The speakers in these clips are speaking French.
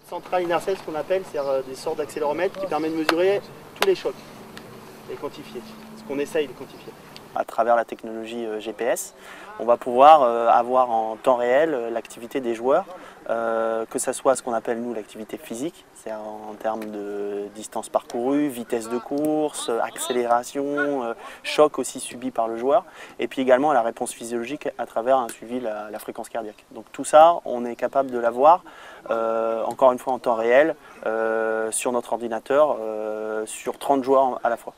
Centrale inertielle, ce qu'on appelle, c'est des sortes d'accéléromètres qui permettent de mesurer tous les chocs et quantifier, ce qu'on essaye de quantifier. À travers la technologie GPS, on va pouvoir avoir en temps réel l'activité des joueurs, que ce soit ce qu'on appelle nous l'activité physique, c'est-à-dire en termes de distance parcourue, vitesse de course, accélération, choc aussi subi par le joueur, et puis également la réponse physiologique à travers un suivi de la fréquence cardiaque. Donc tout ça, on est capable de l'avoir, encore une fois en temps réel, sur notre ordinateur, sur 30 joueurs à la fois.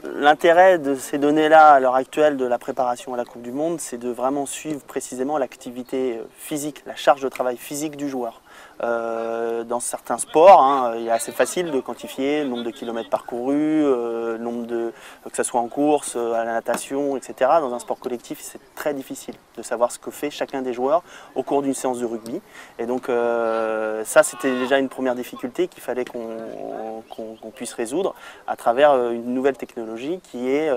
L'intérêt de ces données-là à l'heure actuelle de la préparation à la Coupe du Monde, c'est de vraiment suivre précisément l'activité physique, la charge de travail physique du joueur. Dans certains sports, il est assez facile de quantifier le nombre de kilomètres parcourus, que ce soit en course, à la natation, etc. Dans un sport collectif, c'est très difficile de savoir ce que fait chacun des joueurs au cours d'une séance de rugby. Et donc ça, c'était déjà une première difficulté qu'il fallait qu'on puisse résoudre à travers une nouvelle technologie qui est,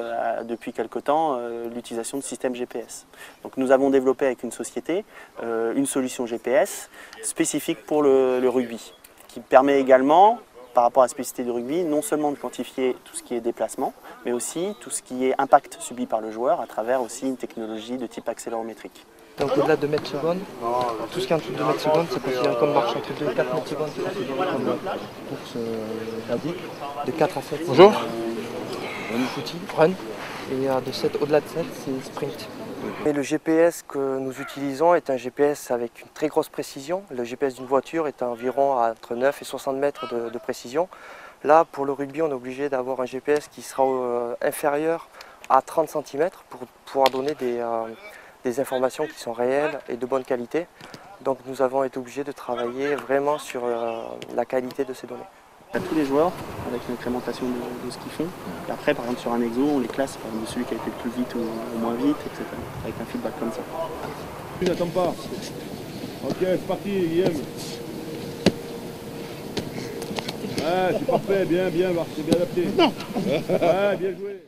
depuis quelque temps, l'utilisation de systèmes GPS. Donc nous avons développé avec une société une solution GPS spécifique pour le rugby, qui permet également, par rapport à la spécificité du rugby, non seulement de quantifier tout ce qui est déplacement, mais aussi tout ce qui est impact subi par le joueur à travers aussi une technologie de type accélérométrique. Donc au-delà de mètres secondes, tout ce qui est en dessous de 2 mètres secondes, c'est considéré comme marche entre 2 et 4 mètres secondes, c'est considéré comme course basique. De 4 à 7, bonjour. Footy, run, et de 7, au-delà de 7, c'est sprint. Et le GPS que nous utilisons est un GPS avec une très grosse précision. Le GPS d'une voiture est environ entre 9 et 60 mètres de précision. Là, pour le rugby, on est obligé d'avoir un GPS qui sera inférieur à 30 cm pour pouvoir donner des informations qui sont réelles et de bonne qualité. Donc nous avons été obligés de travailler vraiment sur la qualité de ces données. À tous les joueurs, avec une incrémentation de ce qu'ils font. Et après, par exemple, sur un exo, on les classe par exemple, de celui qui a été le plus vite ou moins vite, etc. Avec un feedback comme ça. N'attends pas. Ok, c'est parti, Guillaume. Ouais, c'est parfait, bien, c'est bien adapté. Ouais, bien joué.